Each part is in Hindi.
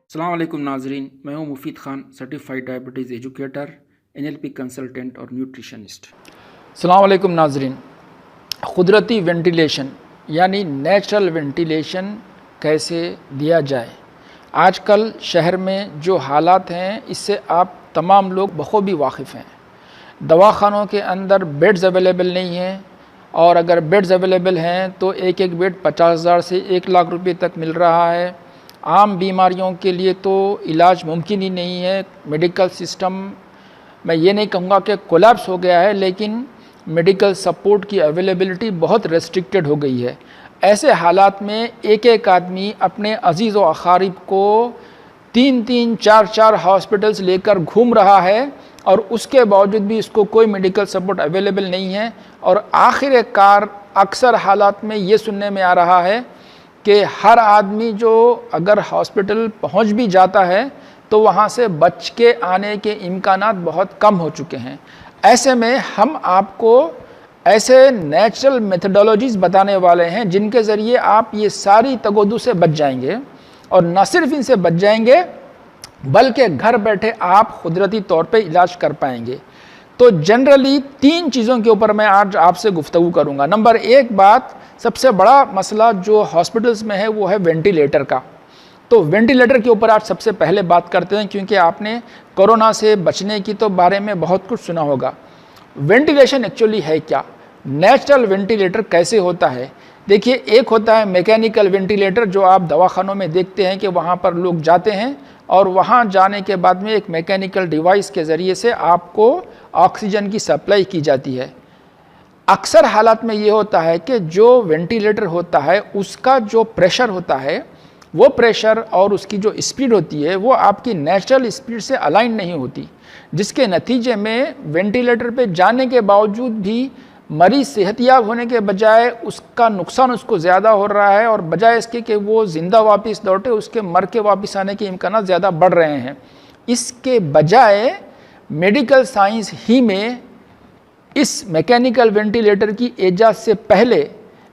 अस्सलाम वालेकुम नाजरीन, मैं हूं Mufeed Khan, certified diabetes educator, NLP consultant और न्यूट्रिशनिस्ट। अस्सलाम वालेकुम नाजरीन। कुदरती वेंटिलेशन यानी नेचुरल वेंटिलेशन कैसे दिया जाए। आजकल शहर में जो हालात हैं इससे आप तमाम लोग बखूबी वाकिफ़ हैं। दवाखानों के अंदर बेड्स अवेलेबल नहीं हैं, और अगर बेड्स अवेलेबल हैं तो एक एक बेड 50,000 से 1 लाख रुपए तक मिल रहा है। आम बीमारियों के लिए तो इलाज मुमकिन ही नहीं है। मेडिकल सिस्टम, मैं ये नहीं कहूँगा कि कोलैप्स हो गया है, लेकिन मेडिकल सपोर्ट की अवेलेबिलिटी बहुत रेस्ट्रिक्टेड हो गई है। ऐसे हालात में एक एक आदमी अपने अजीज़ व अकारिब को 3-3, 4-4 हॉस्पिटल्स लेकर घूम रहा है, और उसके बावजूद भी इसको कोई मेडिकल सपोर्ट अवेलेबल नहीं है। और आखिरकार अक्सर हालात में ये सुनने में आ रहा है कि हर आदमी जो अगर हॉस्पिटल पहुंच भी जाता है तो वहां से बच के आने के इम्कानात बहुत कम हो चुके हैं। ऐसे में हम आपको ऐसे नेचुरल मेथडोलॉजीज़ बताने वाले हैं जिनके ज़रिए आप ये सारी तगोदू से बच जाएंगे, और न सिर्फ इनसे बच जाएंगे बल्कि घर बैठे आप कुदरती तौर पे इलाज कर पाएंगे। तो जनरली 3 चीज़ों के ऊपर मैं आज आपसे गुफ्तगू करूंगा। नंबर 1 बात, सबसे बड़ा मसला जो हॉस्पिटल्स में है वो है वेंटिलेटर का। तो वेंटिलेटर के ऊपर आज सबसे पहले बात करते हैं, क्योंकि आपने कोरोना से बचने की तो बारे में बहुत कुछ सुना होगा। वेंटिलेशन एक्चुअली है क्या, नेचुरल वेंटिलेटर कैसे होता है। देखिए, एक होता है मैकेनिकल वेंटिलेटर जो आप दवाखानों में देखते हैं कि वहाँ पर लोग जाते हैं और वहाँ जाने के बाद में एक मैकेनिकल डिवाइस के ज़रिए से आपको ऑक्सीजन की सप्लाई की जाती है। अक्सर हालात में ये होता है कि जो वेंटिलेटर होता है उसका जो प्रेशर होता है, वो प्रेशर और उसकी जो स्पीड होती है वो आपकी नेचुरल स्पीड से अलाइन नहीं होती, जिसके नतीजे में वेंटिलेटर पे जाने के बावजूद भी मरीज़ सेहतयाब होने के बजाय उसका नुकसान उसको ज़्यादा हो रहा है, और बजाय इसके कि वो ज़िंदा वापस लौटे उसके मर के वापस आने के इम्कान ज़्यादा बढ़ रहे हैं। इसके बजाय मेडिकल साइंस ही में इस मैकेनिकल वेंटिलेटर की इजाद से पहले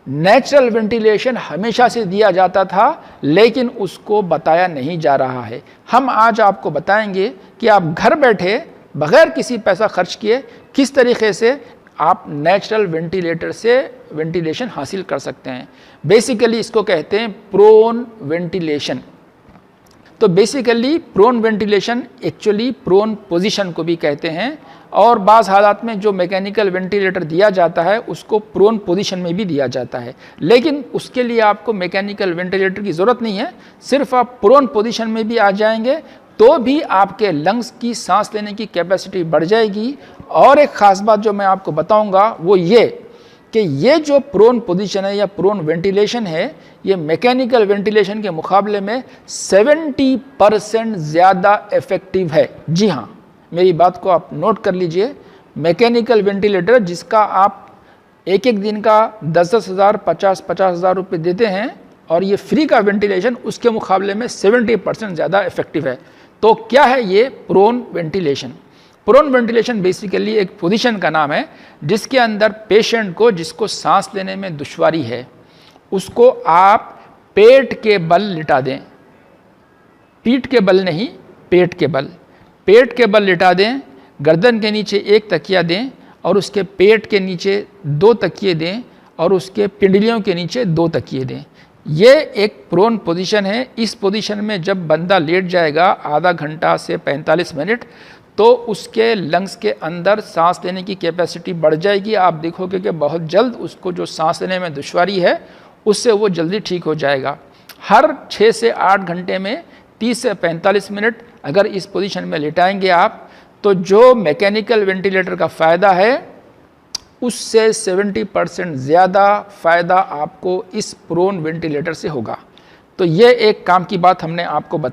नेचुरल वेंटिलेशन हमेशा से दिया जाता था, लेकिन उसको बताया नहीं जा रहा है। हम आज आपको बताएंगे कि आप घर बैठे बग़ैर किसी पैसा खर्च किए किस तरीके से आप नेचुरल वेंटिलेटर से वेंटिलेशन हासिल कर सकते हैं। बेसिकली इसको कहते हैं प्रोन वेंटिलेशन। तो basically prone ventilation actually prone position को भी कहते हैं, और बाज़ हालात में जो मैकेनिकल वेंटिलेटर दिया जाता है उसको प्रोन पोजीशन में भी दिया जाता है, लेकिन उसके लिए आपको मैकेनिकल वेंटिलेटर की ज़रूरत नहीं है। सिर्फ आप प्रोन पोजीशन में भी आ जाएंगे तो भी आपके लंग्स की सांस लेने की कैपेसिटी बढ़ जाएगी। और एक ख़ास बात जो मैं आपको बताऊंगा वो ये कि ये जो प्रोन पोजीशन है या प्रोन वेंटिलेशन है, ये मैकेनिकल वेंटिलेशन के मुकाबले में 70% ज़्यादा इफ़ेक्टिव है। जी हाँ, मेरी बात को आप नोट कर लीजिए। मैकेनिकल वेंटिलेटर जिसका आप एक एक दिन का 10-10 हज़ार 50-50 हज़ार रुपये देते हैं, और ये फ्री का वेंटिलेशन उसके मुकाबले में 70% ज़्यादा इफ़ेक्टिव है। तो क्या है ये prone ventilation? Prone ventilation basically एक पोजीशन का नाम है जिसके अंदर पेशेंट को, जिसको सांस लेने में दुश्वारी है, उसको आप पेट के बल लिटा दें। पीठ के बल नहीं, पेट के बल। पेट के बल लिटा दें, गर्दन के नीचे 1 तकिया दें, और उसके पेट के नीचे 2 तकिए दें, और उसके पिंडलियों के नीचे 2 तकिए दें। ये एक प्रोन पोजीशन है। इस पोजीशन में जब बंदा लेट जाएगा आधा घंटा से 45 मिनट, तो उसके लंग्स के अंदर सांस लेने की कैपेसिटी बढ़ जाएगी। आप देखोगे कि बहुत जल्द उसको जो सांस लेने में दुश्वारी है उससे वो जल्दी ठीक हो जाएगा। हर 6 से 8 घंटे में 30 से 45 मिनट अगर इस पोजीशन में लेटाएंगे आप, तो जो मैकेनिकल वेंटिलेटर का फ़ायदा है उससे 70% ज़्यादा फ़ायदा आपको इस प्रोन वेंटिलेटर से होगा। तो ये एक काम की बात हमने आपको बताई।